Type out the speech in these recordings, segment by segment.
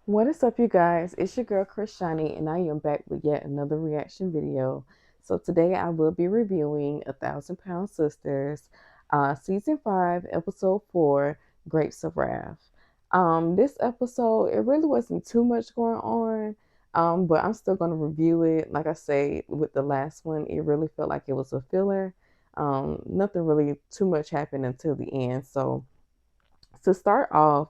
What is up, you guys? It's your girl Krishani, and I am back with yet another reaction video. So today I will be reviewing A Thousand Pound Sisters, season 5, episode 4, Grapes of Wrath. This episode, it really wasn't too much going on, but I'm still gonna review it. Like I say, with the last one, it really felt like it was a filler. Nothing really too much happened until the end. So to start off,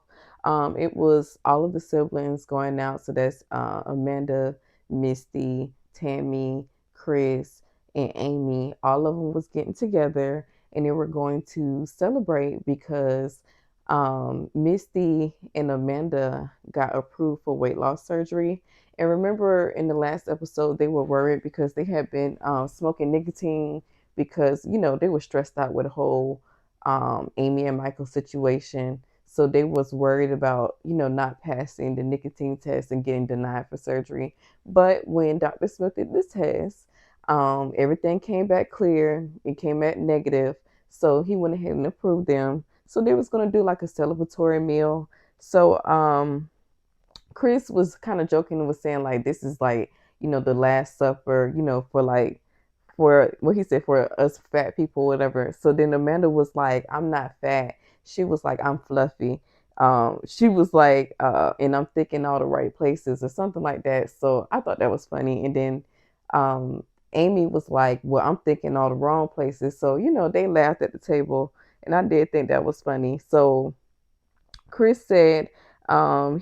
it was all of the siblings going out. So that's Amanda, Misty, Tammy, Chris, and Amy. All of them was getting together, and they were going to celebrate because Misty and Amanda got approved for weight loss surgery. And remember, in the last episode, they were worried because they had been smoking nicotine because they were stressed out with the whole Amy and Michael situation. So they was worried about, not passing the nicotine test and getting denied for surgery. But when Dr. Smith did this test, everything came back clear. It came back negative. So he went ahead and approved them. So they was gonna do like a celebratory meal. So Chris was kind of joking and was saying like this is like, the last supper, for like for what he said for us fat people, whatever. So then Amanda was like, I'm not fat. She was like, I'm fluffy. She was like, and I'm thick in all the right places or something like that. So I thought that was funny. And then um, Amy was like, well, I'm thick in all the wrong places. So, they laughed at the table. And I did think that was funny. So Chris said well,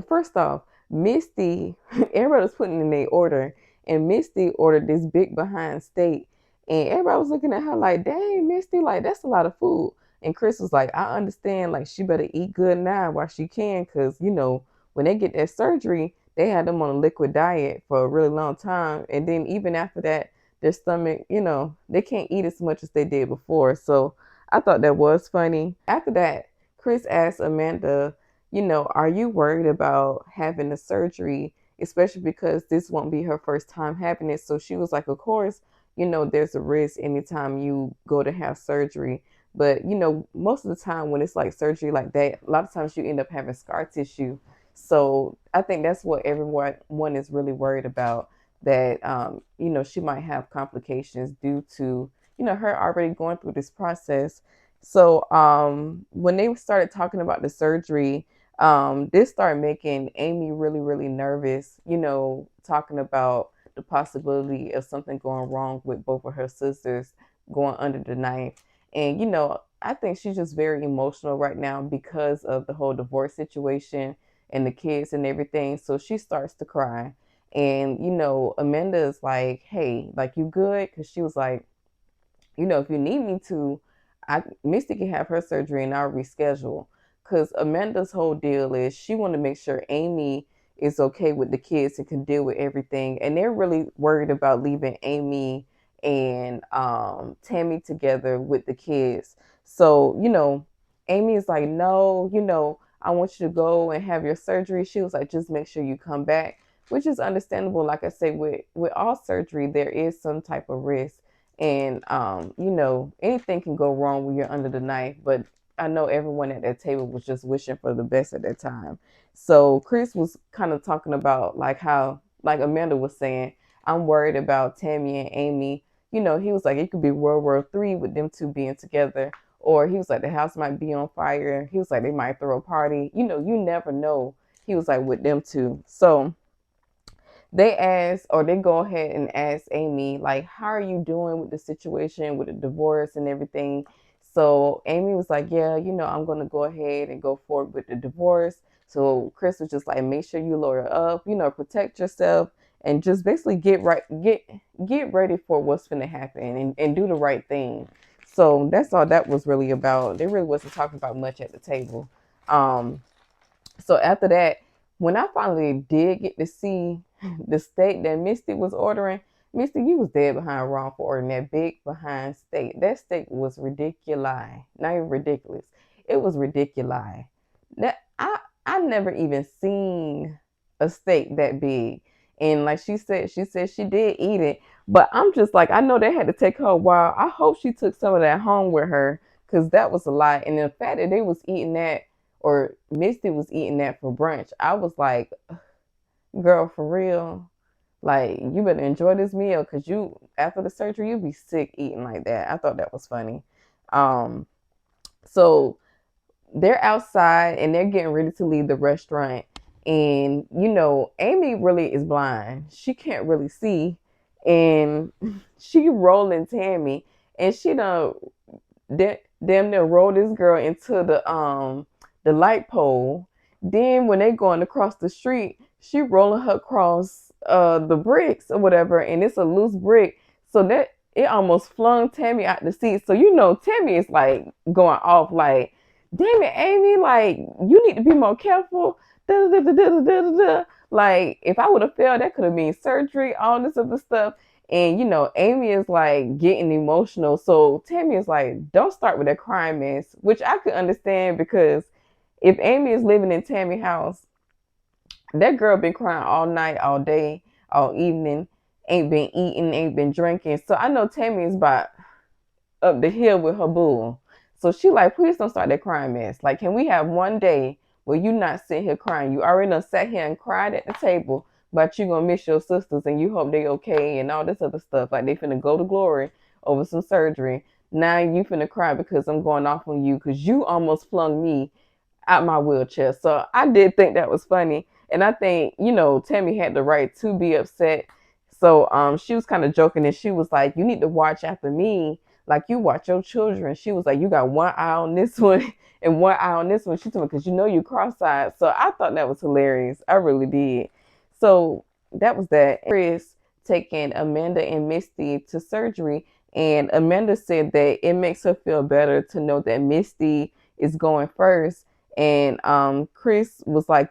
first off, Misty, everybody was putting in their order, and Misty ordered this big behind steak, and everybody was looking at her like, dang, Misty, like that's a lot of food. And Chris was like, I understand, like she better eat good now while she can, because when they get that surgery, they had them on a liquid diet for a really long time, and then even after that, their stomach, they can't eat as much as they did before. So I thought that was funny. After that, Chris asked Amanda, are you worried about having the surgery, especially because this won't be her first time having it? So she was like, of course, there's a risk anytime you go to have surgery. But, most of the time when it's like surgery like that, a lot of times you end up having scar tissue. So I think that's what everyone is really worried about, that, she might have complications due to, her already going through this process. So when they started talking about the surgery, this started making Amy really, really nervous, talking about the possibility of something going wrong with both of her sisters going under the knife. And, I think she's just very emotional right now because of the whole divorce situation and the kids and everything. So she starts to cry. And, Amanda is like, hey, like, you good? Because she was like, if you need me to, Misty can have her surgery and I'll reschedule. Because Amanda's whole deal is she want to make sure Amy is okay with the kids and can deal with everything. And they're really worried about leaving Amy and Tammy together with the kids. So, Amy is like, no, I want you to go and have your surgery. She was like, just make sure you come back, which is understandable. Like I say, with all surgery, there is some type of risk, and anything can go wrong when you're under the knife. But I know everyone at that table was just wishing for the best at that time. So Chris was kind of talking about like how, like Amanda was saying, I'm worried about Tammy and Amy. He was like, it could be World War III with them two being together. Or he was like, the house might be on fire. He was like, they might throw a party. You never know. He was like, with them two. So they go ahead and ask Amy, like, how are you doing with the situation with the divorce and everything? So Amy was like, yeah, I'm going to go ahead and go forward with the divorce. So Chris was just like, make sure you lawyer up, protect yourself, and just basically get ready for what's going to happen, and do the right thing. So that's all that was really about. They really wasn't talking about much at the table. Um, so after that, when I finally did get to see the steak that Misty was ordering, Misty, you was dead behind wrong for ordering that big behind steak. That steak was ridiculous. Not even ridiculous. It was ridiculous. That I never even seen a steak that big. And like she said she did eat it. But I'm just like, I know they had to take her a while. I hope she took some of that home with her, because that was a lot. And the fact that they was eating that or Misty was eating that for brunch. I was like, girl, for real. Like, you better enjoy this meal because you, after the surgery, you'll be sick eating like that. I thought that was funny. Um, so they're outside and they're getting ready to leave the restaurant. And, Amy really is blind. She can't really see. And she rolling Tammy. And she done damn near roll this girl into the light pole. Then when they going across the street, she rolling her across the bricks or whatever, and it's a loose brick, so that it almost flung Tammy out the seat. So Tammy is like going off like, damn it, Amy, like you need to be more careful. Da, da, da, da, da, da, da. Like if I would have failed, that could have been surgery, all this other stuff. And Amy is like getting emotional. So Tammy is like, don't start with that crying mess, which I could understand because if Amy is living in Tammy's house, that girl been crying all night, all day, all evening, ain't been eating, ain't been drinking. So I know Tammy is about up the hill with her boo. So she like, please don't start that crying mess. Like, can we have one day where you not sit here crying? You already done sat here and cried at the table, but you gonna miss your sisters and you hope they okay and all this other stuff. Like they finna go to glory over some surgery. Now you finna cry because I'm going off on you because you almost flung me out my wheelchair. So I did think that was funny. And I think, Tammy had the right to be upset. So she was kind of joking and she was like, you need to watch after me like you watch your children. She was like, you got one eye on this one and one eye on this one. She told me, because you cross-eyed. So I thought that was hilarious. I really did. So that was that. Chris taking Amanda and Misty to surgery. And Amanda said that it makes her feel better to know that Misty is going first. And Chris was like,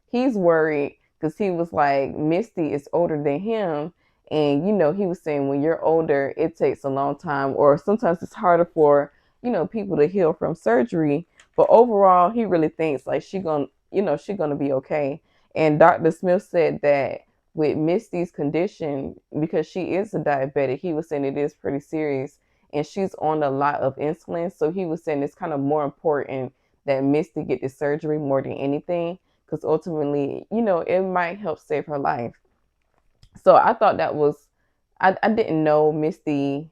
he's worried because he was like, Misty is older than him. And, he was saying when you're older, it takes a long time, or sometimes it's harder for, people to heal from surgery. But overall, he really thinks like she gonna be okay. And Dr. Smith said that with Misty's condition, because she is a diabetic, he was saying it is pretty serious and she's on a lot of insulin. So he was saying it's kind of more important that Misty get the surgery more than anything, because ultimately, it might help save her life. So I thought that was, I didn't know Misty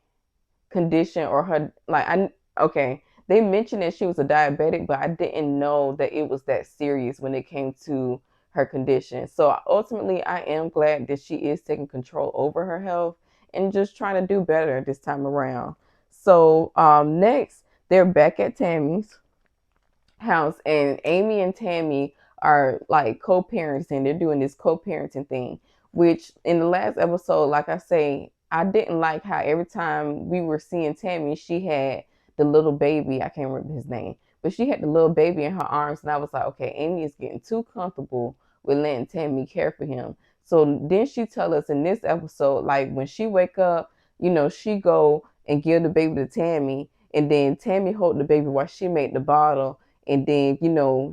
condition or her, like, okay, they mentioned that she was a diabetic, but I didn't know that it was that serious when it came to her condition. So ultimately, I am glad that she is taking control over her health and just trying to do better this time around. So next, they're back at Tammy's house, and Amy and Tammy are like co-parenting. They're doing this co-parenting thing, which in the last episode, like I say, I didn't like how every time we were seeing Tammy, she had the little baby. I can't remember his name, but she had the little baby in her arms, and I was like, okay, Amy is getting too comfortable with letting Tammy care for him. So then she tell us in this episode, like when she wake up, she go and give the baby to Tammy, and then Tammy hold the baby while she make the bottle, and then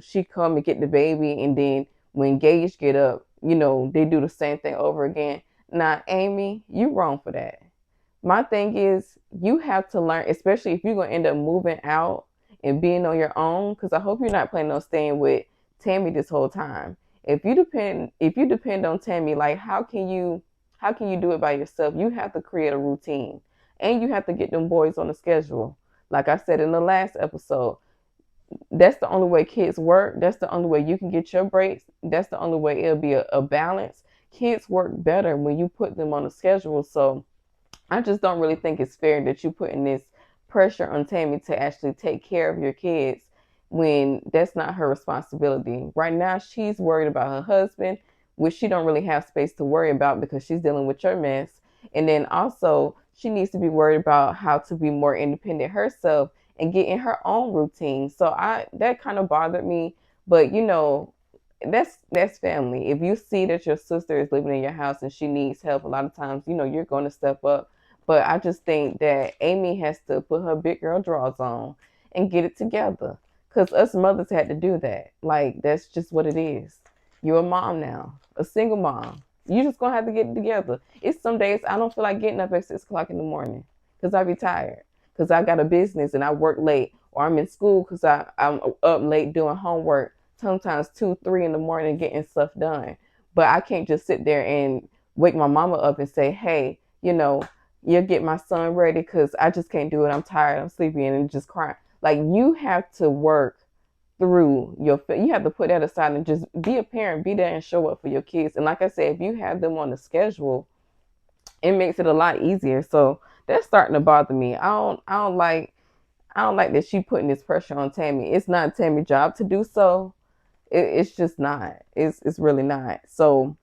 she come and get the baby, and then when Gage get up, they do the same thing over again. Now, Amy, you wrong for that. My thing is, you have to learn, especially if you're gonna end up moving out and being on your own, because I hope you're not planning on staying with Tammy this whole time. If you depend on Tammy, like how can you do it by yourself? You have to create a routine, and you have to get them boys on the schedule. Like I said in the last episode, that's the only way kids work. That's the only way you can get your breaks. That's the only way it'll be a balance. Kids work better when you put them on a schedule. So I just don't really think it's fair that you putting this pressure on Tammy to actually take care of your kids when that's not her responsibility. Right now, she's worried about her husband, which she don't really have space to worry about because she's dealing with your mess. And then also, she needs to be worried about how to be more independent herself and get in her own routine. So that kind of bothered me, but that's family. If you see that your sister is living in your house and she needs help, a lot of times, you're going to step up. But I just think that Amy has to put her big girl drawers on and get it together. Because us mothers had to do that. Like, that's just what it is. You're a mom now, a single mom. You just going to have to get it together. It's some days I don't feel like getting up at 6 o'clock in the morning because I be tired. Because I got a business and I work late. or I'm in school because I'm up late doing homework, sometimes 2, 3 in the morning getting stuff done. But I can't just sit there and wake my mama up and say, hey, you'll get my son ready because I just can't do it. I'm tired. I'm sleepy and just crying. Like you have to work through you have to put that aside and just be a parent, be there and show up for your kids. And like I said, if you have them on the schedule, it makes it a lot easier. So that's starting to bother me. I don't like that she putting this pressure on Tammy. It's not Tammy's job to do so. It's just not. It's really not. So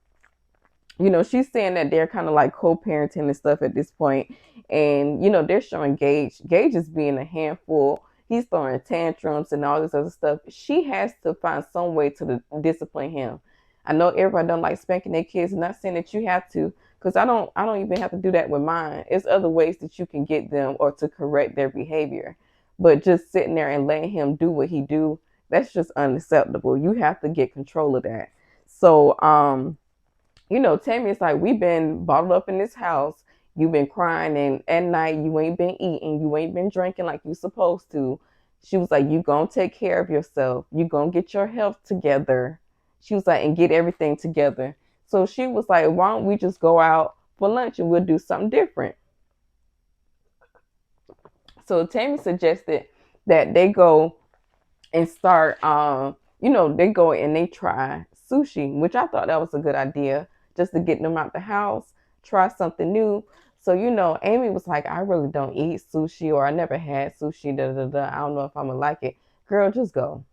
she's saying that they're kind of like co-parenting and stuff at this point. And, they're showing Gage. Gage is being a handful. He's throwing tantrums and all this other stuff. She has to find some way to discipline him. I know everybody don't like spanking their kids. I'm not saying that you have to, because I don't even have to do that with mine. It's other ways that you can get them or to correct their behavior. But just sitting there and letting him do what he do, that's just unacceptable. You have to get control of that. So, Tammy is like, we've been bottled up in this house. You've been crying, and at night you ain't been eating, you ain't been drinking like you supposed to. She was like, you gonna take care of yourself. You gonna get your health together. She was like, and get everything together. So she was like, why don't we just go out for lunch and we'll do something different? So Tammy suggested that they go and start they go and they try sushi, which I thought that was a good idea, just to get them out the house, try something new. So Amy was like, I really don't eat sushi, or I never had sushi, da da da, I don't know if I'm gonna like it. Girl, just go.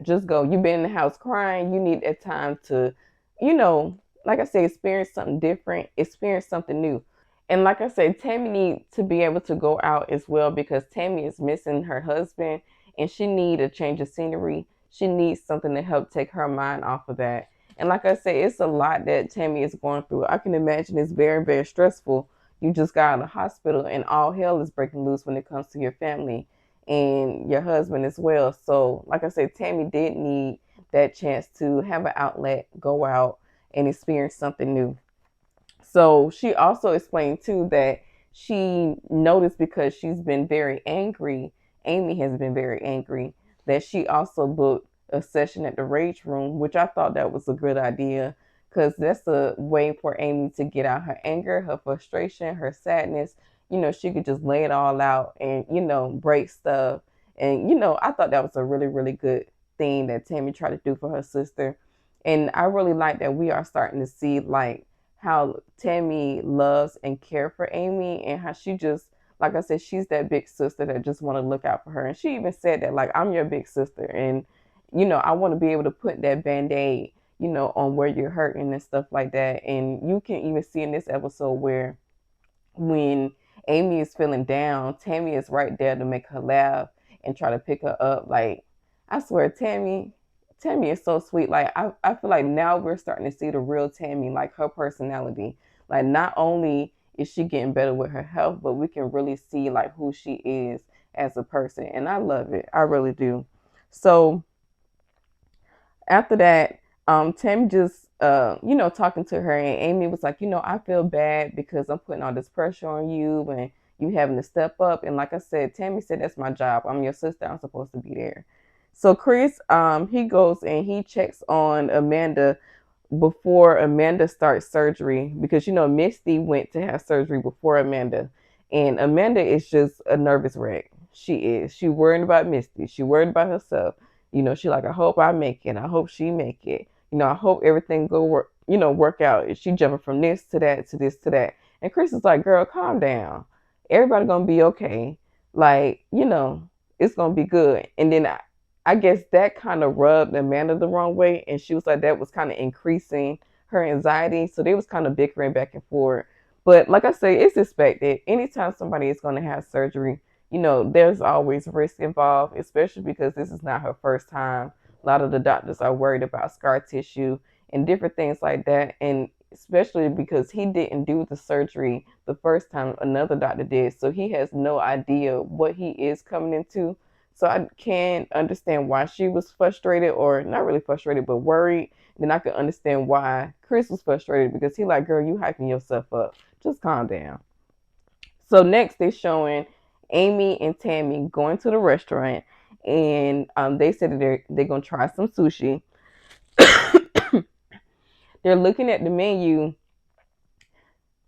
You've been in the house crying. You need that time to, you know like I said, experience something different, experience something new. And like I said, Tammy needs to be able to go out as well, because Tammy is missing her husband and she needs a change of scenery. She needs something to help take her mind off of that. And like I said, it's a lot that Tammy is going through. I can imagine it's very, very stressful. You just got out of the hospital and all hell is breaking loose when it comes to your family and your husband as well. So like I said, Tammy did need that chance to have an outlet, go out and experience something new. So she also explained too that she noticed, because she's been very angry, Amy has been very angry, that she also booked a session at the Rage Room, which I thought that was a good idea, because that's a way for Amy to get out her anger, her frustration, her sadness. She could just lay it all out and, break stuff. And, I thought that was a really, really good thing that Tammy tried to do for her sister. And I really like that we are starting to see like how Tammy loves and care for Amy, and how she just, like I said, she's that big sister that just want to look out for her. And she even said that, like, I'm your big sister, and I want to be able to put that band-aid, on where you're hurting and stuff like that. And you can even see in this episode where when Amy is feeling down, Tammy is right there to make her laugh and try to pick her up. Like, I swear, Tammy is so sweet. Like, I feel like now we're starting to see the real Tammy, like her personality. Like, not only is she getting better with her health, but we can really see like who she is as a person. And I love it. I really do. So after that, Tammy just, talking to her, and Amy was like, I feel bad because I'm putting all this pressure on you and you having to step up. And like I said, Tammy said, that's my job. I'm your sister. I'm supposed to be there. So Chris, he goes and he checks on Amanda before Amanda starts surgery, because Misty went to have surgery before Amanda, and Amanda is just a nervous wreck. She is. She worried about Misty. She worried about herself. She like, I hope I make it. I hope she make it. I hope everything go work out. She jumping from this to that to this to that. And Chris is like, girl, calm down. Everybody gonna be okay. Like, it's gonna be good. And then I guess that kind of rubbed Amanda the wrong way, and she was like, that was kind of increasing her anxiety. So they was kind of bickering back and forth. But like I say, it's expected. Anytime somebody is going to have surgery, there's always risk involved, especially because this is not her first time. A lot of the doctors are worried about scar tissue and different things like that. And especially because he didn't do the surgery the first time, another doctor did. So he has no idea what he is coming into. So I can understand why she was frustrated, or not really frustrated, but worried. Then I could understand why Chris was frustrated, because he like, girl, you hyping yourself up. Just calm down. So next they're showing Amy and Tammy going to the restaurant, and they said that they're gonna try some sushi. They're looking at the menu.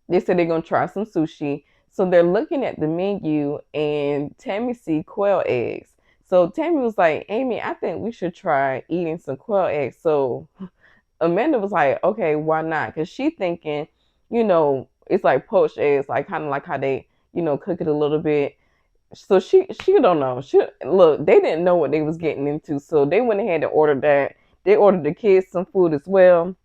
They said they're gonna try some sushi. So they're looking at the menu, and Tammy see quail eggs. So Tammy was like, Amy, I think we should try eating some quail eggs. So Amanda was like, okay, why not? Because she thinking, it's like poached eggs, like kind of like how they, cook it a little bit. So she don't know. She look, they didn't know what they was getting into, so they went ahead and ordered that. They ordered the kids some food as well,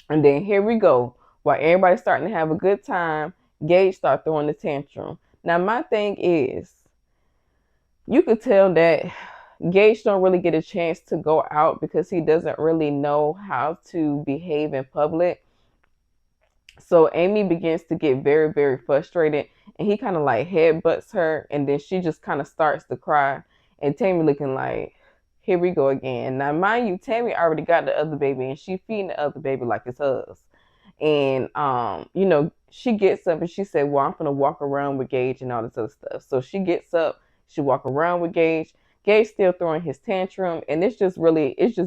and then here we go. While everybody's starting to have a good time, Gage start throwing the tantrum. Now my thing is, you could tell that Gage don't really get a chance to go out because he doesn't really know how to behave in public. So Amy begins to get very, very frustrated, and he kind of like headbutts her, and then she just kind of starts to cry. And Tammy looking like, here we go again. Now, mind you, Tammy already got the other baby, and she feeding the other baby like it's hers. And she gets up and she said, well, I'm gonna walk around with Gage and all this other stuff. So she gets up, she walk around with Gage. Gage still throwing his tantrum, and it's just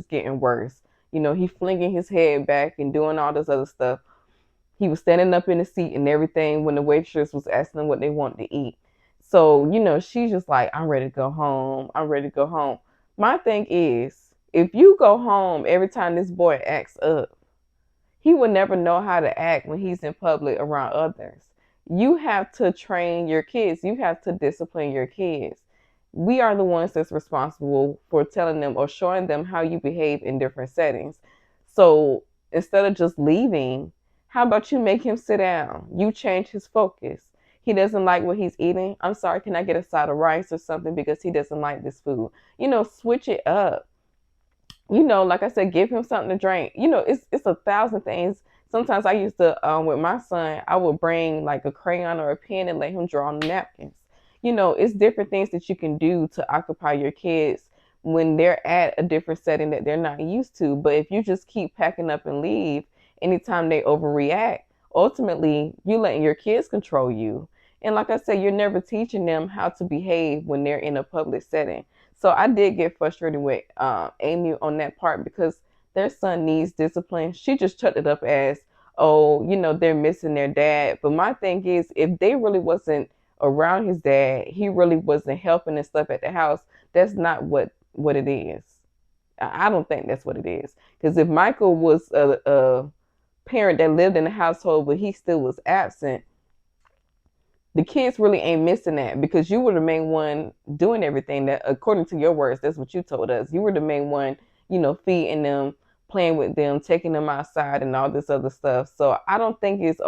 getting worse. He flinging his head back and doing all this other stuff. He was standing up in the seat and everything when the waitress was asking them what they wanted to eat. So, she's just like, I'm ready to go home. I'm ready to go home. My thing is, if you go home every time this boy acts up, he will never know how to act when he's in public around others. You have to train your kids. You have to discipline your kids. We are the ones that's responsible for telling them or showing them how you behave in different settings. So instead of just leaving, how about you make him sit down? You change his focus. He doesn't like what he's eating. I'm sorry, can I get a side of rice or something because he doesn't like this food? Switch it up. Like I said, give him something to drink. It's a thousand things. Sometimes I used to, with my son, I would bring like a crayon or a pen and let him draw on the napkins. It's different things that you can do to occupy your kids when they're at a different setting that they're not used to. But if you just keep packing up and leave anytime they overreact, ultimately you letting your kids control you. And like I said, you're never teaching them how to behave when they're in a public setting. So I did get frustrated with Amy on that part because their son needs discipline. She just chucked it up as, oh, they're missing their dad. But my thing is, if they really wasn't around his dad, he really wasn't helping and stuff at the house, that's not what it is. I don't think that's what it is. Because if Michael was a parent that lived in the household but he still was absent, the kids really ain't missing that because you were the main one doing everything that, according to your words, that's what you told us. You were the main one, feeding them, playing with them, taking them outside and all this other stuff. So I don't think it's,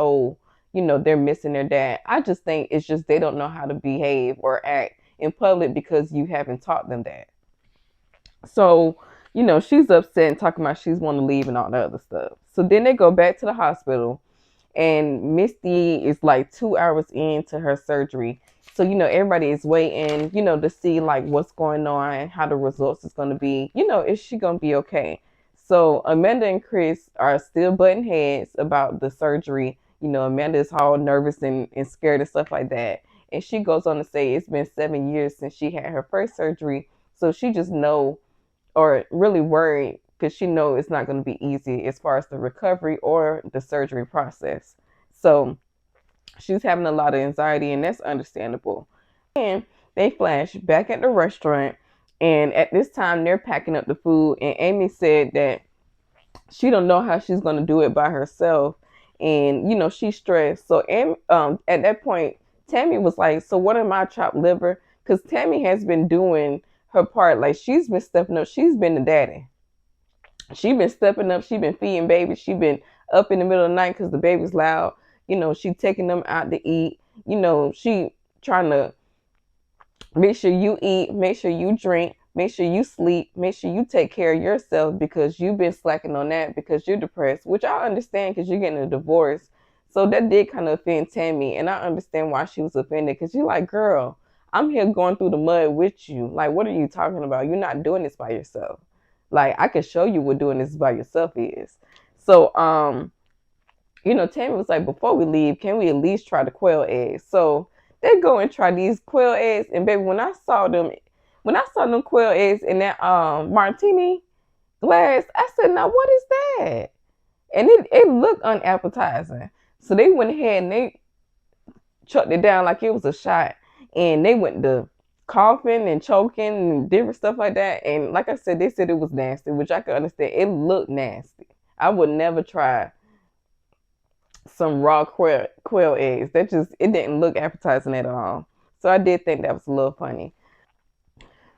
they're missing their dad. I just think it's just they don't know how to behave or act in public because you haven't taught them that. So, she's upset and talking about she's want to leave and all the other stuff. So then they go back to the hospital, and Misty is like 2 hours into her surgery. So, everybody is waiting, to see like what's going on, how the results is going to be, is she going to be okay? So Amanda and Chris are still butting heads about the surgery. Amanda is all nervous and scared and stuff like that. And she goes on to say it's been 7 years since she had her first surgery. So she just know or really worried because she know it's not going to be easy as far as the recovery or the surgery process. So she's having a lot of anxiety, and that's understandable. And they flash back at the restaurant, and at this time they're packing up the food, and Amy said that she don't know how she's going to do it by herself, and she's stressed. So at that point Tammy was like, so what am I, chopped liver? Because Tammy has been doing her part. Like, she's been stepping up. She's been the daddy. She been stepping up. She been feeding babies. She been up in the middle of the night because the baby's loud. She taking them out to eat. She trying to make sure you eat, make sure you drink, make sure you sleep, make sure you take care of yourself because you've been slacking on that because you're depressed, which I understand because you're getting a divorce. So that did kind of offend Tammy, and I understand why she was offended because you're like, girl, I'm here going through the mud with you. Like, what are you talking about? You're not doing this by yourself. Like, I can show you what doing this by yourself is. So, Tammy was like, before we leave, can we at least try the quail eggs? So They go and try these quail eggs, and baby, when I saw them quail eggs in that martini glass, I said, "Now what is that?" And it looked unappetizing. So they went ahead and they chucked it down like it was a shot, and they went to coughing and choking and different stuff like that. And like I said, they said it was nasty, which I could understand. It looked nasty. I would never try some raw quail eggs. That just it didn't look appetizing at all. So I did think that was a little funny.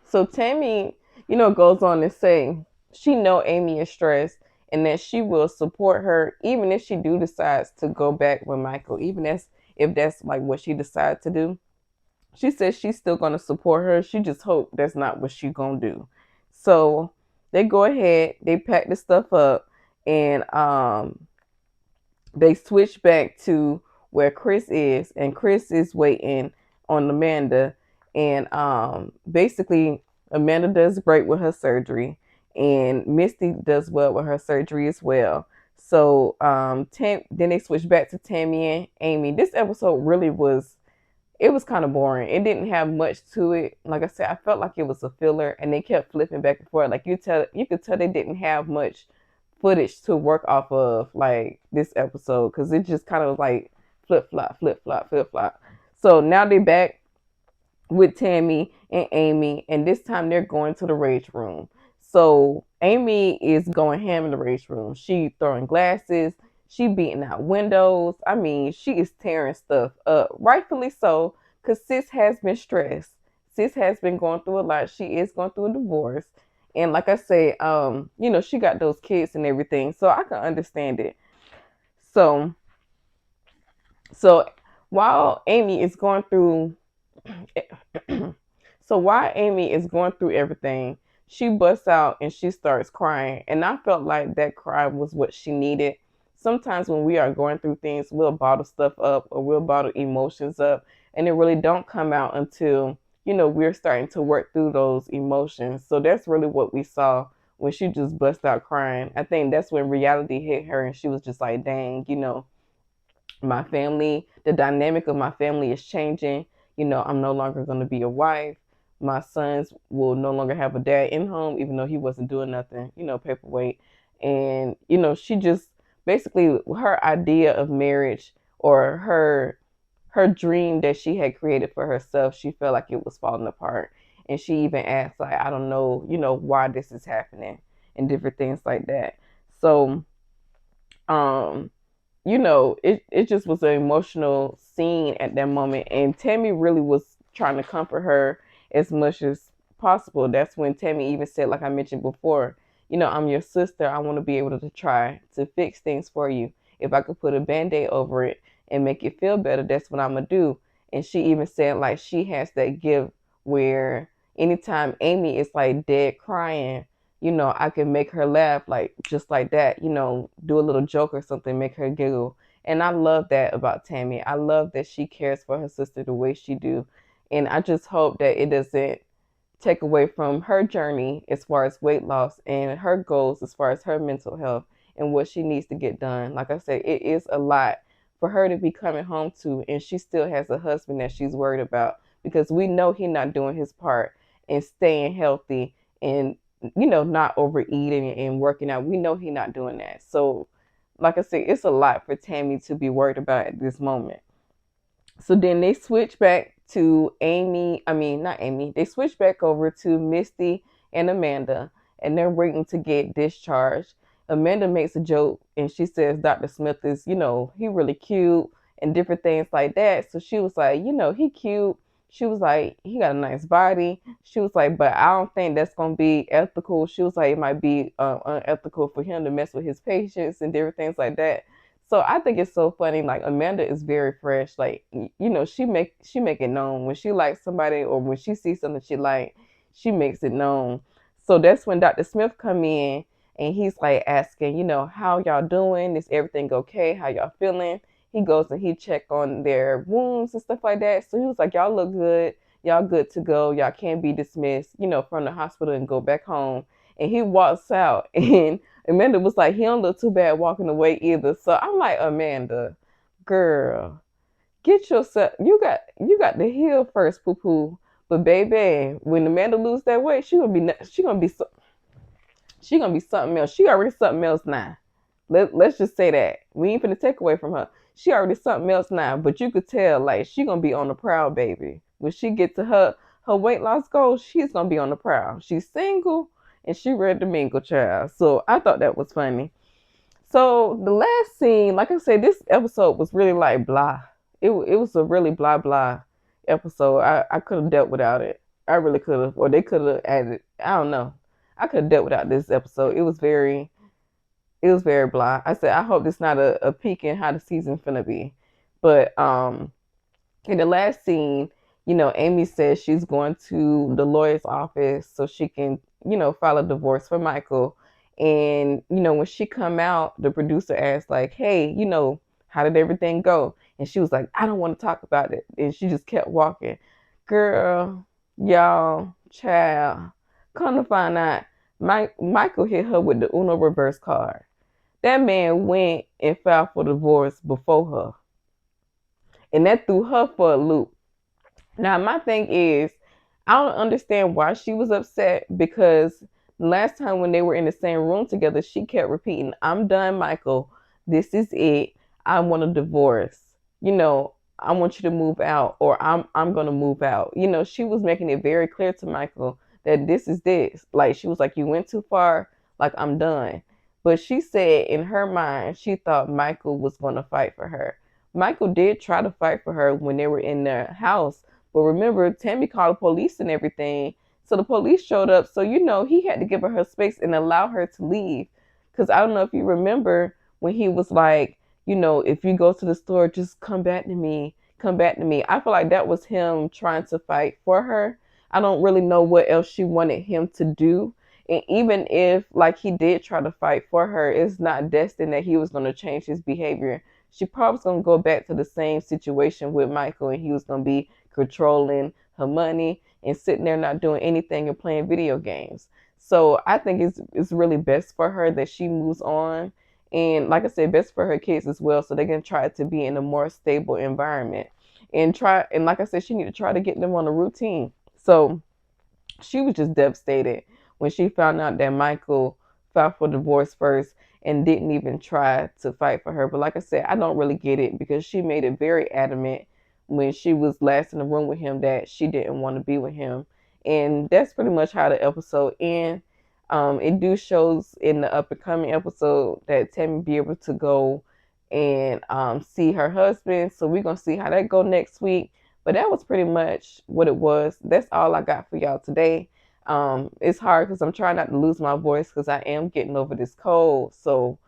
So Tammy, goes on to say she know Amy is stressed and that she will support her even if she do decides to go back with Michael, even as if that's like what she decides to do. She says she's still gonna support her. She just hope that's not what she gonna do. So they go ahead, they pack the stuff up, and they switch back to where Chris is, and Chris is waiting on Amanda. And basically, Amanda does great with her surgery, and Misty does well with her surgery as well. So then they switch back to Tammy and Amy. This episode really was it was kind of boring. It didn't have much to it. Like I said, I felt like it was a filler, and they kept flipping back and forth. Like you could tell they didn't have much footage to work off of, like this episode, because it just kind of like flip flop, flip flop, flip flop. So now they're back with Tammy and Amy, and this time they're going to the rage room. So Amy is going ham in the rage room. She throwing glasses, she beating out windows. I mean, she is tearing stuff up, rightfully so, because sis has been stressed. Sis has been going through a lot. She is going through a divorce, and like I say, she got those kids and everything, so I can understand it. So, so while Amy is going through so while Amy is going through everything, she busts out and she starts crying. And I felt like that cry was what she needed. Sometimes when we are going through things, we'll bottle stuff up or we'll bottle emotions up, and it really don't come out until, we're starting to work through those emotions. So that's really what we saw when she just bust out crying. I think that's when reality hit her and she was just like, dang, my family, the dynamic of my family is changing. I'm no longer going to be a wife. My sons will no longer have a dad in home, even though he wasn't doing nothing, paperweight. And, she just basically her idea of marriage, or her dream that she had created for herself, she felt like it was falling apart. And she even asked, like, I don't know, why this is happening and different things like that. So, um, it just was an emotional scene at that moment. And Tammy really was trying to comfort her as much as possible. That's when Tammy even said, like I mentioned before, I'm your sister. I want to be able to try to fix things for you. If I could put a band-aid over it and make it feel better, that's what I'm going to do. And she even said, like, she has that gift where anytime Amy is like dead crying, I can make her laugh, like just like that, do a little joke or something, make her giggle. And I love that about Tammy. I love that she cares for her sister the way she do. And I just hope that it doesn't take away from her journey as far as weight loss and her goals as far as her mental health and what she needs to get done. Like I said, it is a lot for her to be coming home to, and she still has a husband that she's worried about, because we know he's not doing his part in staying healthy and not overeating and working out. We know he's not doing that. So like I said, it's a lot for Tammy to be worried about at this moment. So then they switch back to not Amy, they switch back over to Misty and Amanda, and they're waiting to get discharged. Amanda makes a joke and she says Dr. Smith is, he really cute and different things like that. So she was like, he cute. She was like, he got a nice body. She was like, but I don't think that's going to be ethical. She was like, it might be unethical for him to mess with his patients and different things like that. So I think it's so funny. Like, Amanda is very fresh. Like, she make it known when she likes somebody or when she sees something she like, she makes it known. So that's when Dr. Smith come in and he's like asking, how y'all doing? Is everything okay? How y'all feeling? He goes and he check on their wounds and stuff like that. So he was like, y'all look good. Y'all good to go. Y'all can be dismissed, from the hospital and go back home. And he walks out and Amanda was like, he don't look too bad walking away either. So I'm like, Amanda, girl, get yourself. You got to heal first, poo poo. But baby, when Amanda lose that weight, she gonna be something else. She already something else now. Let's just say that. We ain't finna take away from her. She already something else now, but you could tell like she gonna be on the prowl, baby. When she get to her weight loss goal, she's gonna be on the prowl. She's single and she ready to mingle, child. So I thought that was funny. So the last scene, like I said, this episode was really like blah. It was a really blah blah episode. I could have dealt without it. I really could have, or they could have added. I don't know. I could have dealt without this episode. It was very blah. I said I hope this not a peek in how the season's gonna be, but in the last scene, Amy says she's going to the lawyer's office so she can, file a divorce for Michael. And, when she come out, the producer asked like, hey, how did everything go? And she was like, I don't want to talk about it. And she just kept walking. Girl, y'all, child, come to find out, Michael hit her with the Uno reverse card. That man went and filed for divorce before her. And that threw her for a loop. Now, my thing is, I don't understand why she was upset because last time when they were in the same room together, she kept repeating, I'm done, Michael. This is it. I want a divorce. I want you to move out or I'm going to move out. She was making it very clear to Michael that this is this. Like she was like, you went too far. Like I'm done. But she said in her mind, she thought Michael was going to fight for her. Michael did try to fight for her when they were in their house, but remember, Tammy called the police and everything. So the police showed up. So, he had to give her space and allow her to leave. Because I don't know if you remember when he was like, if you go to the store, just come back to me. Come back to me. I feel like that was him trying to fight for her. I don't really know what else she wanted him to do. And even if, like, he did try to fight for her, it's not destined that he was going to change his behavior. She probably was going to go back to the same situation with Michael, and he was going to be controlling her money and sitting there not doing anything and playing video games. So I think it's really best for her that she moves on. And like I said, best for her kids as well, so they can try to be in a more stable environment. And like I said, she need to try to get them on a routine. So she was just devastated when she found out that Michael filed for divorce first and didn't even try to fight for her. But like I said, I don't really get it because she made it very adamant when she was last in the room with him that she didn't want to be with him. And that's pretty much how the episode ends. It do shows in the up and coming episode that Tammy be able to go and see her husband. So we're going to see how that go next week. But that was pretty much what it was. That's all I got for y'all today. It's hard because I'm trying not to lose my voice because I am getting over this cold. So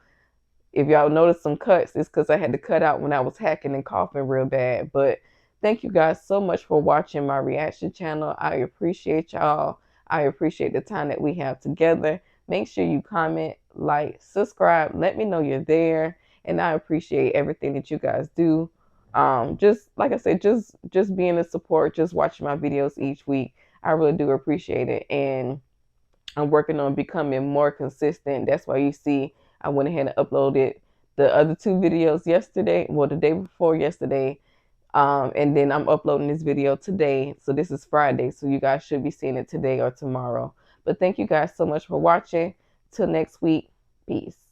if y'all notice some cuts, it's because I had to cut out when I was hacking and coughing real bad. But thank you guys so much for watching my reaction channel. I appreciate y'all. I appreciate the time that we have together. Make sure you comment, like, subscribe. Let me know you're there. And I appreciate everything that you guys do. Just like I said, just being a support, just watching my videos each week. I really do appreciate it. And I'm working on becoming more consistent. That's why you see I went ahead and uploaded the other two videos yesterday. Well, the day before yesterday. And then I'm uploading this video today. So this is Friday. So you guys should be seeing it today or tomorrow. But thank you guys so much for watching. Till next week. Peace.